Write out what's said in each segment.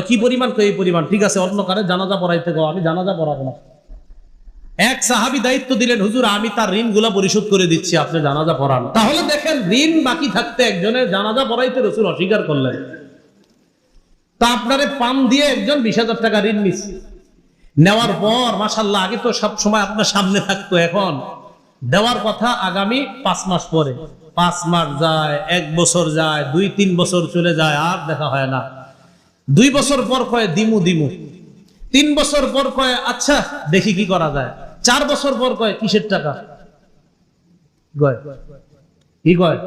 কি পরিমাণ? এই পরিমাণ। ঠিক আছে, অন্য কারে জানাজা পড়াইতে গো, আমি জানাজা পড়াবো না। এক সাহাবী দায়িত্ব দিলেন, হুজুর আমি তার ঋণগুলা পরিশোধ করে দিচ্ছি, আপনি জানাজা পড়ান। তাহলে দেখেন, ঋণ বাকি থাকতে একজনের জানাজা পড়াইতে রাসূল অস্বীকার করলেন। তা আপনারে পাম দিয়ে একজন 20,000 টাকা ঋণ নিচ্ছে, নেওয়ার পর মাশাআল্লাহ, আগে তো সব সময় আপনার সামনে থাকতো, এখন দেওয়ার কথা আগামী 5 মাস পরে। 5 মাস যায়, 1 বছর যায়, 2-3 বছর চলে যায়, আর দেখা হয় না। 2 বছর পর কয় দিমু দিমু, 3 বছর পর কয় আচ্ছা দেখি কি করা যায়, 4 বছর পর কয় কিসের টাকা গয় কি কয়।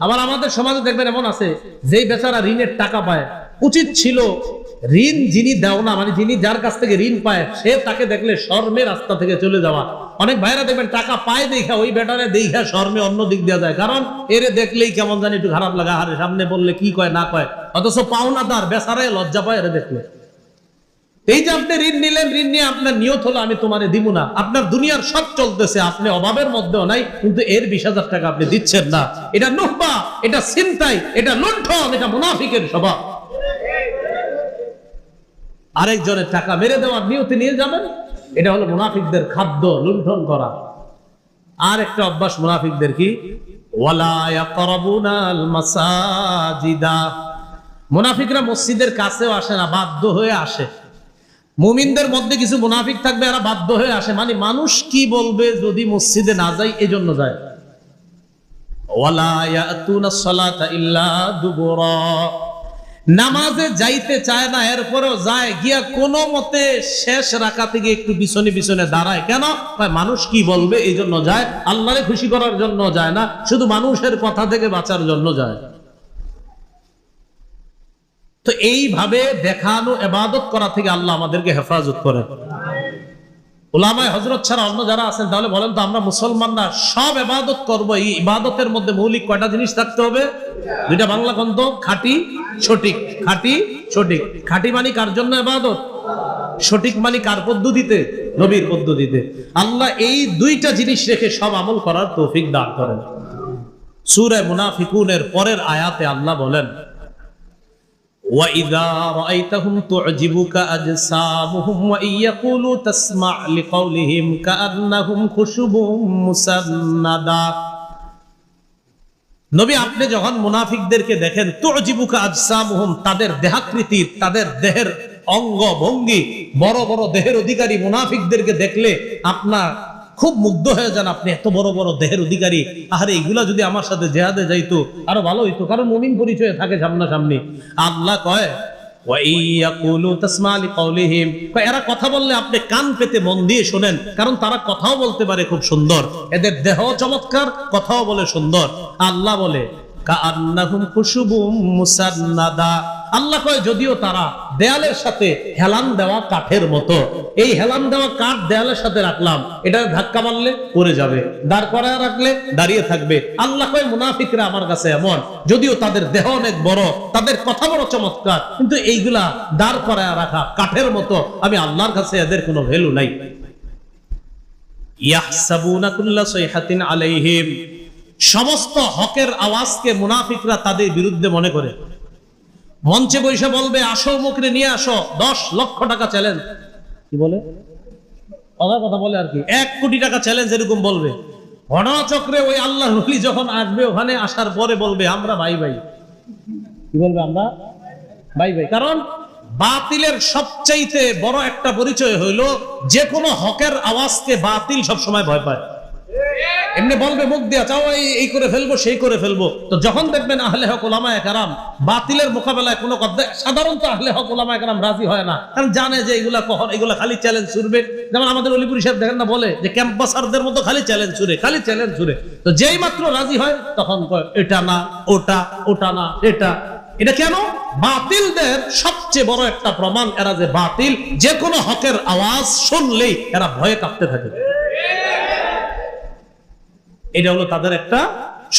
আবার আমাদের সমাজে দেখবেন এমন আছে, যেই বেচারা ঋণের টাকা পায়, উচিত ছিল ঋণ যিনি দেও না, মানে যিনি যার কাছ থেকে ঋণ পায়, সে তাকে দেখলে শর্মের রাস্তা থেকে চলে যাওয়া। অনেক ভাইরা দেখবেন টাকা পায় দেখা ওই বেটারে দেখা শর্মে অন্য দিক দেওয়া যায়, কারণ এরে দেখলেই কেমন জানি একটু খারাপ লাগা, আরে সামনে বললে কি কয় না কয়, অথচ পাওনাদার বেচারায় লজ্জা পায় এরে দেখলে। এই যে আপনি ঋণ নিলেন, ঋণ নিয়ে আপনার নিয়ত হলো আমি তোমারে দিব না, আপনার দুনিয়ার সব চলতেছে, আপনি অভাবের মধ্যেও নাই, কিন্তু এর 20,000 টাকা আপনি দিচ্ছেন না। এটা নুহবা, এটা ছিনতাই, এটা লুণ্ঠন, এটা মুনাফিকের স্বভাব। আরেকজনের টাকা মেরে দেওয়ার নিয়তে নিয়ে যাবেন, এটা হলো মুনাফিকদের খাদ্য, লুণ্ঠন করা। আর একটা অভ্যাস মুনাফিকদের কি, ওয়ালা ইয়াকরাবুনাল মাসাজিদা। মুনাফিকরা মসজিদের কাছেও আসে না, বাধ্য হয়ে আসে। মুমিনদের মধ্যে কিছু মুনাফিক থাকবে, এরা বাধ্য হয়ে আসে, মানে মানুষ কি বলবে যদি মসজিদে না যাই, এজন্য যায়। ওয়ালা ইয়াতুনাস সালাতা ইল্লা দুবুরা। নামাজে যাইতে চায় না, এরপরেও যায়, গিয়া কোনো মতে শেষ রাকাতে গিয়ে একটু পিছনে পিছনে দাঁড়ায়। কেন? মানুষ কি বলবে এই জন্য যায়, আল্লাহরে খুশি করার জন্য যায় না, শুধু মানুষের কথা থেকে বাঁচার জন্য যায়। তো এইভাবে দেখানো ইবাদত করা থেকে আল্লাহ আমাদেরকে হেফাজত করেন। উলামায়ে হযরত ছাড়া অন্য যারা আছেন, তাহলে বলেন তো, আমরা মুসলমানরা সব ইবাদত করব, এই ইবাদতের মধ্যে মৌলিক কয়টা জিনিস থাকতে হবে? 2টা বাংলা গ্রন্থ, খাঁটি সঠিক। খাঁটি সঠিক। খাঁটি মানে কার জন্য ইবাদত? সঠিক মানে কার পদ্ধতিতে? নবীর পদ্ধতিতে। আল্লাহ এই 2টা জিনিস রেখে সব আমল করার তৌফিক দান করেন। সূরা মুনাফিকুনের পরের আয়াতে আল্লাহ বলেন, وَإِذَا رَأَيْتَهُمْ تُعْجِبُكَ أَجْسَامُهُمْ وَإِنْ يَقُولُوا تَسْمَعْ لِقَوْلِهِمْ كَأَنَّهُمْ خُشُبٌ مُّسَنَّدَةٌ। নবী, আপনি যখন মুনাফিকদেরকে দেখেন, তু'জিবুকা আজসামুহুম, তাদের দেহাকৃতি, তাদের দেহের অঙ্গ ভঙ্গি, বড় বড় দেহের অধিকারী মুনাফিকদেরকে দেখলে আপনার খুব মুগ্ধ হয়ে যান, আপনি এত বড় বড় দেহের অধিকারী, আরে এগুলা যদি আমার সাথে জিহাদে যাইতো আরো ভালো হইতো, কারণ মুমিন পরিচয় থাকে সামনাসামনি। আল্লাহ কয়, এরা কথা বললে আপনি কান পেতে মন দিয়ে শোনেন, কারণ তারা কথাও বলতে পারে খুব সুন্দর, এদের দেহ চমৎকার, কথাও বলে সুন্দর। আল্লাহ বলে কাআন্নাহুম খুশুবুম মুসান্নাদা। আল্লাহ কয়, যদিও তারা দেয়ালের সাথে হেলান দেওয়া কাঠের মতো। এই হেলান দেওয়া কাঠ দেয়ালের সাথে রাখলাম, এটা ধাক্কা মারলে পড়ে যাবে, দাঁড় করায় রাখলে দাঁড়িয়ে থাকবে। আল্লাহ কয়, মুনাফিকরা আমার কাছে এমন, যদিও তাদের দেহ অনেক বড়, তাদের কথা বড় চমৎকার, কিন্তু এইগুলা দাঁড় করায় রাখা কাঠের মতো, আমি আল্লাহর কাছে এদের কোনো ভ্যালু নাই। ইয়াহসাবুনা কুল্লা সাইহাতিন আলাইহিম। সমস্ত হকের আওয়াজকে মুনাফিকরা তাদের বিরুদ্ধে মনে করে। মঞ্চে বসে বলবে, আসো মুখরে নিয়ে আসো, 10 লক্ষ টাকা চ্যালেঞ্জ, কি বলে কথা বলে আর কি, 1 কোটি টাকা চ্যালেঞ্জ, এরকম বলবে। ঘটনাচক্রে ওই আল্লাহর ওলি যখন আসবে, ওখানে আসার পরে বলবে আমরা ভাই ভাই। কি বলবে? আমরা ভাই ভাই। কারণ বাতিলের সবচাইতে বড় একটা পরিচয় হইল, যে কোনো হকের আওয়াজকে বাতিল সবসময় ভয় পায়। এমনি বলবে মুখ দিয়া, চাও এই করে ফেলবো, সেই করে ফেলবো। তো যখন দেখবেন আহলে হক উলামায়ে কেরাম বাতিলের মোকাবেলায় কোনো কথা, সাধারণত আহলে হক উলামায়ে কেরাম রাজি হয় না, কারণ জানে যে এগুলা কখন, এগুলা খালি চ্যালেঞ্জ ছুড়বে। যেমন আমাদের অলিপুরি সাহেব দেখেন না, বলে যে ক্যাম্পাসারদের মতো খালি চ্যালেঞ্জ ছুড়ে, খালি চ্যালেঞ্জ ছুড়ে। তো যেই মাত্র রাজি হয়, তখন কয় এটা না ওটা, ওটা না এটা। এটা কেন? বাতিলদের সবচেয়ে বড় একটা প্রমাণ এরা যে বাতিল, যে কোনো হকের আওয়াজ শুনলেই এরা ভয়ে কাঁপতে থাকে। এটা হলো তাদের একটা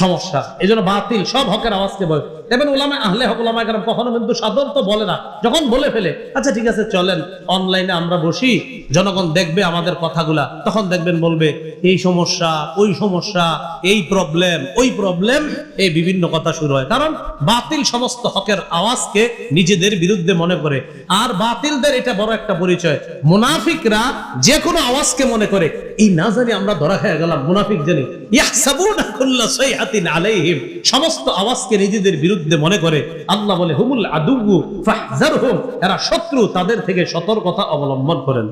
সমস্যা। এই জন্য বাতিল সব হকের আওয়াজকে বলে দেখবেন ওলামা আহলে হক ওলামায়ে কেরাম কখনো কিন্তু সাধারণত বলে না, যখন বলে ফেলে আচ্ছা ঠিক আছে চলেন অনলাইনে আমরা বসি, জনগণ দেখবে আমাদের কথাগুলা, তখন দেখবেন বলবে এই সমস্যা ওই সমস্যা, এই প্রবলেম ওই প্রবলেম, এই বিভিন্ন কথা শুরু হয়। কারণ বাতিল সমস্ত হকের আওয়াজকে নিজেদের বিরুদ্ধে মনে করে। আর বাতিলদের এটা বড় একটা পরিচয়, মুনাফিকরা যে কোনো আওয়াজকে মনে করে এই না জানি আমরা ধরা খেয়ে গেলাম, মুনাফিক জানি ইয়াহসাবুনা কুল্লা সাইহাতিন আলাইহিম, সমস্ত আওয়াজকে নিজেদের বিরুদ্ধে মনে করে। আল্লাহ বলে হুমুল আদুউ ফাহজারহুম, এরা শত্রু, তাদের থেকে সতর্কতা অবলম্বন করেন।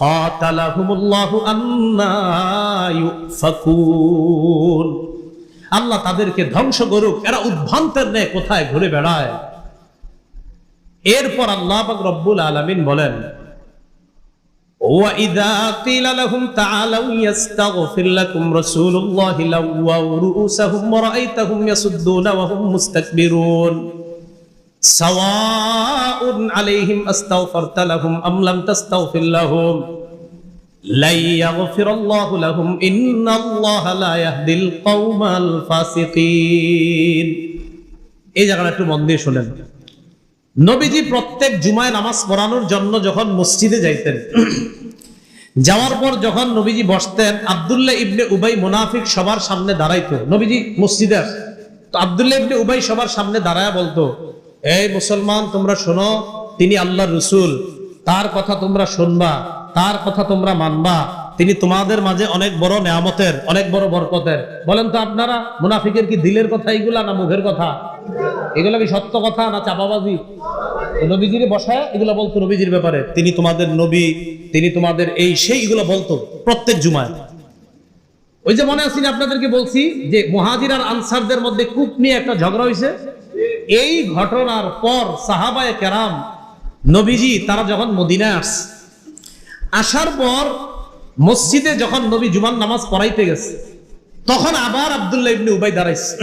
কাতালাহুমুল্লাহু আন্না ইউফাকুন, আল্লাহ তাদেরকে ধ্বংস করুক, এরা উদ্ভ্রান্তের ন্যায় কোথায় ঘুরে বেড়ায়। এরপর আল্লাহ পাক রব্বুল আলামিন বলেন وَإِذَا قِيلَ لَهُمْ تَعَالَوْا يَسْتَغْفِرْ لَكُمْ رَسُولُ اللَّهِ لَوَّوْا رُؤُوسَهُمْ وَرَأَيْتَهُمْ يَصُدُّونَ وَهُمْ مُسْتَكْبِرُونَ سَوَاءٌ عَلَيْهِمْ أَسْتَغْفَرْتَ لَهُمْ أَمْ لَمْ تَسْتَغْفِرْ لَهُمْ لَن يَغْفِرَ اللَّهُ لَهُمْ إِنَّ اللَّهَ لَا يَهْدِي الْقَوْمَ الْفَاسِقِينَ। এই জায়গাটা একটু মন দিয়ে শুনেন। নবীজি প্রত্যেক জুমায় নামাজ পড়ানোর জন্য যখন মসজিদে যাইতেন, যাওয়ার পর যখন নবীজি বসতেন, আব্দুল্লাহ ইবনে উবাই মুনাফিক সবার সামনে দাঁড়াইতো। নবীজি মসজিদে আসে তো আব্দুল্লাহ ইবনে উবাই সবার সামনে দাঁড়ায় বলতো, এই মুসলমান তোমরা শোনো, তিনি আল্লাহর রাসূল, তার কথা তোমরা শুনবা, তার কথা তোমরা মানবা, তিনি তোমাদের মাঝে অনেক বড় নেয়ামতের, অনেক বড় বরকতের। বলেন তো আপনারা, মুনাফিকের কি দিলের কথা এইগুলা না মুখের কথা? এগুলো কি সত্য কথা না চাপাবাজি? নবীজির বসায় এগুলো বলতো নবীজির ব্যাপারে, তিনি তোমাদের নবী, তিনি তোমাদের এই সেই, এগুলো বলতো প্রত্যেক জুমায়। ওই যে মনে আছে আপনাদেরকে বলছি যে মুহাজির আর আনসারদের মধ্যে কূপ নিয়ে একটা ঝগড়া হয়েছে। এই ঘটনার পর সাহাবায়ে কেরাম, নবীজি তারা যখন মদিনায় আসার পর মসজিদে যখন নবী জুমার নামাজ পড়াইতে গেছে, তখন আবার আব্দুল্লাহ ইবনে উবাই দাঁড়াইছে,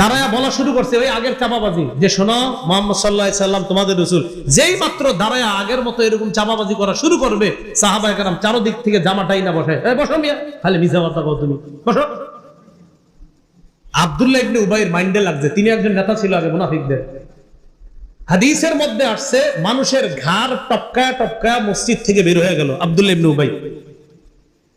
দাঁড়ায়া বলা শুরু করছে ওই আগের চাপাবাজি, যে শোনো মুহাম্মদ সাল্লাল্লাহু আলাইহি সাল্লাম তোমাদের রাসূল। যেই মাত্র দাঁড়ায়া আগের মতো এরকম চাপাবাজি করা শুরু করবে, সাহাবায়ে কেরাম চারদিক থেকে জামাটাই না বসে, এই বসো মিয়া, খালি মিছা কথা কও তুমি, বসো। আব্দুল্লাহ ইবনে উবাইয়ের মাইন্ডে লাগছে, তিনি একজন নেতা ছিল আগে মুনাফিকদের। হাদিসের মধ্যে আসছে মানুষের ঘাড় টপকায়া টপকায়া মসজিদ থেকে বের হয়ে গেল আব্দুল্লাহ ইবনে উবাই।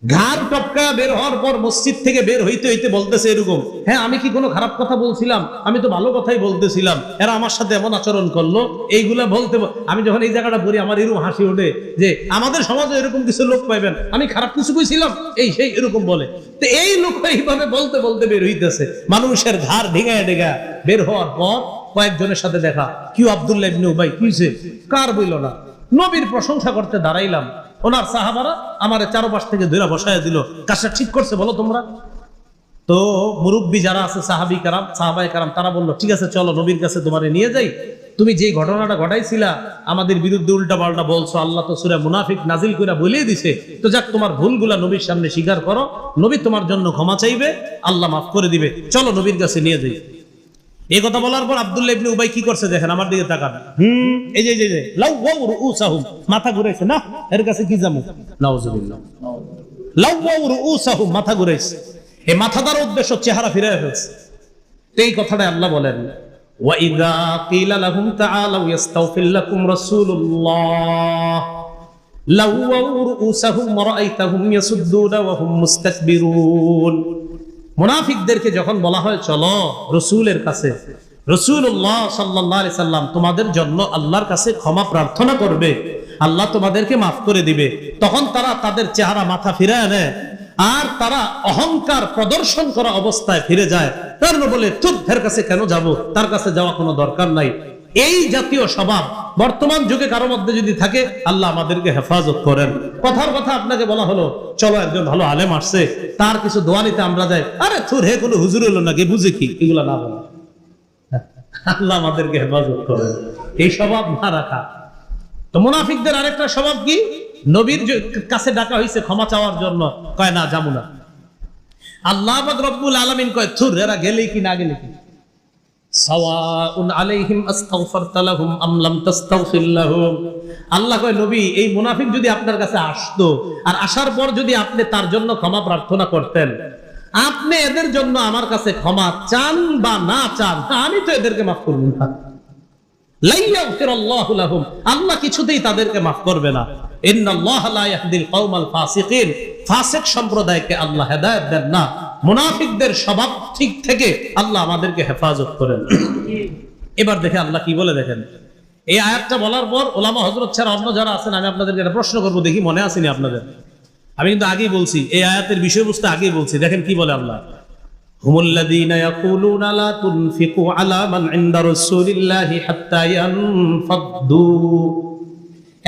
ঘাড় টপকায়া বের হওয়ার পর মসজিদ থেকে বের হইতে হইতে বলতেছে এরকম, হ্যাঁ আমি কি কোনো খারাপ কথা বলছিলাম? আমি তো ভালো কথাই বলতেছিলাম, এরা আমার সাথে এমন আচরণ করলো। এইগুলা বলতে আমি যখন এই জায়গাটা পড়ি আমার এরকম হাসি ওঠে যে আমাদের সমাজে এরকম কিছু লোক পাইবেন, আমি খারাপ কিছু কইছিলাম, এই সেই এরকম বলে। তো এই লোক এইভাবে বলতে বলতে বের হইতেছে, মানুষের ঘাড় ঢেগায় ঢেগা বের হওয়ার পর কয়েকজনের সাথে দেখা, কি আব্দুল্লাহ ইবনে উবাই কিছে? কার বইল না, নবীর প্রশংসা করতে দাঁড়াইলাম, ওনার সাহাবারা আমার চারপাশ থেকে ধরে বসায় দিল, কাজটা ঠিক করছে বলো তোমরা? তো মুরব্বী যারা আছে সাহাবী কারাম, সাহাবায়ে কারাম, তারা বললো ঠিক আছে চলো নবীর কাছে তোমারে নিয়ে যাই, তুমি যে ঘটনাটা ঘটাইছিলা আমাদের বিরুদ্ধে উল্টা পাল্টা বলছো, আল্লাহ তো সূরা মুনাফিক নাজিল করে বলেই দিছে, তো যাক তোমার ভুলগুলা নবীর সামনে স্বীকার করো, নবী তোমার জন্য ক্ষমা চাইবে, আল্লাহ মাফ করে দিবে, চলো নবীর কাছে নিয়ে যাই। এই কথা বলার পর আব্দুল্লাহ ইবনে উবাই কি করছে দেখেন, আমার দিকে তাকান, এই যে লাউওয়াউ রুউসাহুম, মাথা ঘুরাইছে, না এর কাছে কি যামু, নাউজুবিল্লাহ, লাউওয়াউ রুউসাহুম, মাথা ঘুরাইছে। এই মাথা দ্বারা উদ্দেশ্য চেহারা ফিরায় ফেলছে। তো এই কথাটা আল্লাহ বলেন, ওয়া ইযা কিলা লাহুম তাআলাউ ইস্তাগফির লাকুম রাসূলুল্লাহ লাউওয়াউ রুউসাহুম ওয়া রাআইতাহুম ইয়াসুদ্দুনা ওয়া হুম মুস্তাকবিরুন। মুনাফিকদেরকে যখন বলা হয় চলো রাসূলের কাছে, রাসূলুল্লাহ সাল্লাল্লাহু আলাইহি সাল্লাম তোমাদের জন্য আল্লাহর কাছে ক্ষমা প্রার্থনা করবে, আল্লাহ তোমাদেরকে মাফ করে দিবে, তখন তারা তাদের চেহারা মাথা ফিরায় নেয় আর তারা অহংকার প্রদর্শন করা অবস্থায় ফিরে যায়। তার বলে তুর কাছে কেন যাব, তার কাছে যাওয়া কোনো দরকার নাই। এই জাতীয় স্বভাব বর্তমান যুগে কারো মধ্যে যদি থাকে, আল্লাহ আমাদেরকে হেফাজত করেন। কথার কথা আপনাকে বলা হলো চলো একজন ভালো আলেম আসছে, তার কিছু দোয়া নিতে আমরা যাই, আরে থুর হে কোনো হুজুর হলো নাকি, বুঝে কি, এগুলা না বলা। আল্লাহ আমাদেরকে হেফাজত করেন, এই স্বভাব না রাখা। তো মুনাফিকদের আরেকটা স্বভাব কি, নবীর কাছে ডাকা হয়েছে ক্ষমা চাওয়ার জন্য, কয় না যাবো না। আল্লাহ পাক রব্বুল আলামিন কয় থুর এরা গেলে কি না গেলে কি, সাওয়াউন আলাইহিম আস্তাগফারতা লাহুম আম লাম তাস্তাগফির লাহুম। আল্লাহ কয় নবী এই মুনাফিক যদি আপনার কাছে আসতো আর আসার পর যদি আপনি তার জন্য ক্ষমা প্রার্থনা করতেন আপনি এদের জন্য আমার কাছে ক্ষমা চান বা না চান, আমি তো এদেরকে মাফ করব না। লা ইয়াগফিরুল্লাহু লাহুম, আল্লাহ কিছুতেই তাদেরকে মাফ করবে না। ইন্নাল্লাহা লা ইয়াহদিল কওমাল ফাসিকিন, ফাসিক সম্প্রদায়কে আল্লাহ হেদায়েত দেন না। মুনাফিকদের স্বভাব ঠিক থেকে আল্লাহ আমাদেরকে হেফাজত করেন। এবার দেখে আল্লাহ কি বলে দেখেন। এই আয়াতটা বলার পর ওলামা হযরত ছাড়া অন্য যারা আছেন, আমি আপনাদেরকে একটা প্রশ্ন করবো, দেখি মনে আসেনি আপনাদের। আমি কিন্তু আগেই বলছি, এই আয়াতের বিষয়বস্তু আগেই বলছি। দেখেন কি বলে আল্লাহ, হুমুল্লাযীনা ইয়াকুলুনা লা তুনফিকু আলা মান ইনদা রাসূলিল্লাহি হাত্তা ইয়ানফাদ্দু।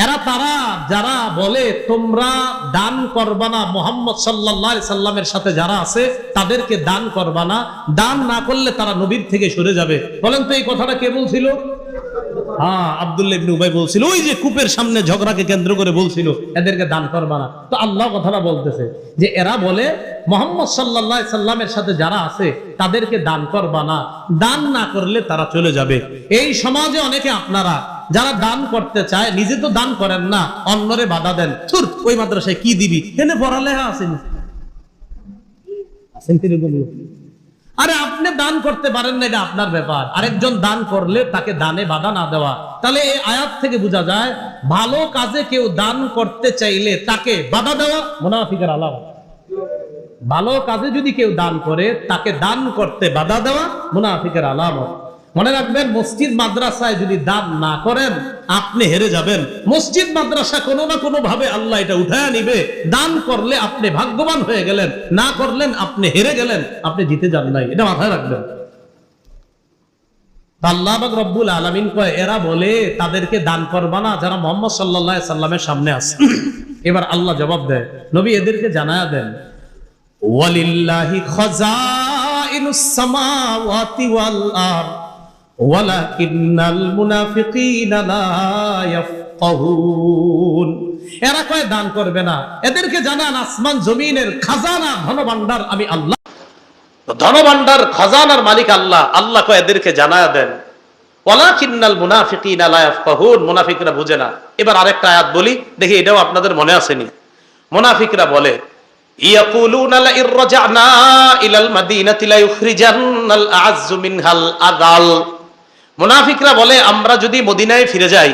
এরা তারা যারা বলে তোমরা দান করবা না, মুহাম্মদ সাল্লাল্লাহু আলাইহি সাল্লামের সাথে যারা আছে তাদেরকে দান করবা না, দান না করলে তারা নবীর থেকে সরে যাবে। বলেন তো এই কথাটা কে বলছিল? হ্যাঁ, আব্দুল্লাহ ইবনে উবাই বলছিল, ওই যে কূপের সামনে ঝগড়াকে কেন্দ্র করে বলছিল এদেরকে দান করবা না। তো আল্লাহ কথাটা বলতেছে যে এরা বলে মুহাম্মদ সাল্লাল্লাহু আলাইহি সাল্লামের সাথে যারা আছে তাদেরকে দান করবা না, দান না করলে তারা চলে যাবে। এই সমাজে অনেকে আপনারা যারা দান করতে চায়, নিজে তো দান করেন না, অন্যরে বাধা দেন। ধুর, ওই মাদ্রাসায় কি দিবি, এনে পড়ালেখা আসেনি। আরে আপনি দান করতে পারেন না, এটা আপনার ব্যাপার। আরেকজন দান করলে তাকে দানে বাধা না দেওয়া। তাহলে এই আয়াত থেকে বোঝা যায় ভালো কাজে কেউ দান করতে চাইলে তাকে বাধা দেওয়া মুনাফিকের আলামত। ভালো কাজে যদি কেউ দান করে তাকে দান করতে বাধা দেওয়া মুনাফিকের আলামত। মনে রাখবেন, মসজিদ মাদ্রাসায় যদি দান না করেন আপনি হেরে যাবেন। মসজিদ মাদ্রাসা কোনো না কোনো ভাবে আল্লাহ এটা উঠায় নিবে। দান করলে আপনি ভাগ্যবান হয়ে গেলেন, না করলেন আপনি হেরে গেলেন, আপনি জিতে যান নাই। এটা মাথায় রাখবেন। আল্লাহ পাক রব্বুল আলামিন কয় এরা বলে তাদেরকে দান করবা না যারা মুহাম্মদ সাল্লাল্লাহু আলাইহি সাল্লামের সামনে আছে। এবার আল্লাহ জবাব দেয়, নবী এদেরকে জানায়া দেন, ওয়ালিল্লাহি খাযাইনুস সামাওয়াতি ওয়াল আরদ ওয়ালাকিন্নাল মুনাফিকিনা লা ইয়াফকাহুন। এরা কয় দান করবে না, এদেরকে জানান আসমান জমিনের খাজানা ধনভাণ্ডার আমি আল্লাহ। ধনভাণ্ডার খাজানার মালিক আল্লাহ। আল্লাহ কয় এদেরকে জানায়া দেন, ওয়ালাকিন্নাল মুনাফিকিনা লা ইয়াফকাহুন, মুনাফিকরা বুঝে না। এবার আরেকটা আয়াত বলি, দেখি এটাও আপনাদের মনে আসেনি। মুনাফিকরা বলে ইয়াকুলুনা লা ইরজানা ইলাল মাদিনাতি লা ইউখরিজান্নাল আ'আজ্জু মিনহাল আযাল। মুনাফিকরা বলে আমরা যদি মদিনায় ফিরে যাই,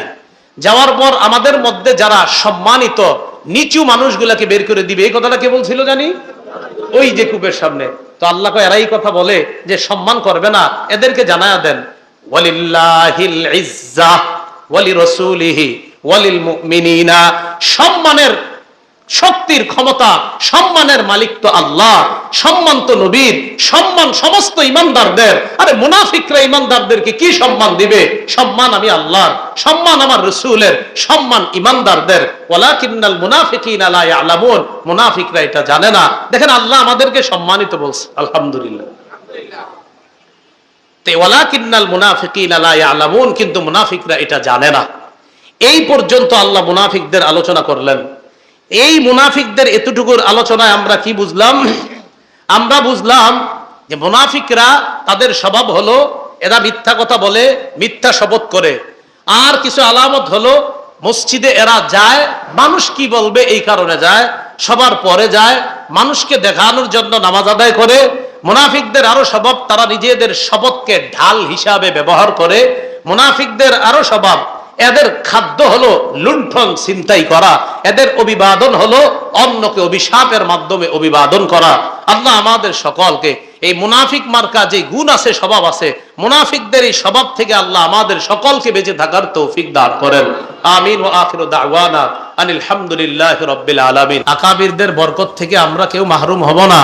যাওয়ার পর আমাদের মধ্যে যারা সম্মানিত নিচু মানুষগুলাকে বের করে দিবে। এই কথাটা কে বলছিল জানি? ওই যে কূপের সামনে। তো আল্লাহ কয় এরাই কথা বলে যে সম্মান করবে না, এদেরকে জানায়া দেন ওয়ালিল্লাহিল ইজ্জাহ ওয়ালিরাসূলিহি ওয়ালিল মুমিনিনা। সম্মানের শক্তির ক্ষমতা, সম্মানের মালিক তো আল্লাহ, সম্মান তো নবীর, সম্মান সমস্ত ইমানদারদের। আরে মুনাফিকরা ইমানদারদেরকে কি সম্মান দিবে? সম্মান আমি আল্লাহর, সম্মান আমার রাসূলের, সম্মান ইমানদারদের। ওয়ালাকিন্নাল মুনাফিকিনা লা ইয়ালামুন, মুনাফিকরা এটা জানে না। দেখেন আল্লাহ আমাদেরকে সম্মানিত বলছে, আলহামদুলিল্লাহ। তে ওয়ালাকিন্নাল মুনাফিকিনা লা ইয়ালামুন, কিন্তু মুনাফিকরা এটা জানে না। এই পর্যন্ত আল্লাহ মুনাফিকদের আলোচনা করলেন। এই মুনাফিকদের এতটুকুর আলোচনায় আমরা কি বুঝলাম? আমরা বুঝলাম যে মুনাফিকরা তাদের স্বভাব হলো এরা মিথ্যা কথা বলে, মিথ্যা শপথ করে। আর কিছু আলামত হলো মসজিদে এরা যায়, মানুষ কি বলবে এই কারণে যায়, সবার পরে যায়, মানুষকে দেখানোর জন্য নামাজ আদায় করে। মুনাফিকদের আরো স্বভাব, তারা নিজেদের শপথকে ঢাল হিসাবে ব্যবহার করে। মুনাফিকদের আরো স্বভাব, এদের খাদ্য হলো লুণ্ঠন ছিনতাই করা, এদের অভিবাদন হলো অন্যকে অভিশাপের মাধ্যমে অভিবাদন করা। আল্লাহ আমাদের সকলকে এই মুনাফিক মার্কা যে গুণ আছে, স্বভাব আছে, মুনাফিকদের এই স্বভাব থেকে আল্লাহ আমাদের সকলকে বেঁচে থাকার তৌফিক দান করেন। আমিন ওয়া আখিরু দাওয়ানা আনিল হামদুলিল্লাহি রাব্বিল আলামিন। আকাবিরদের বরকত থেকে আমরা কেউ মাহরুম হব না।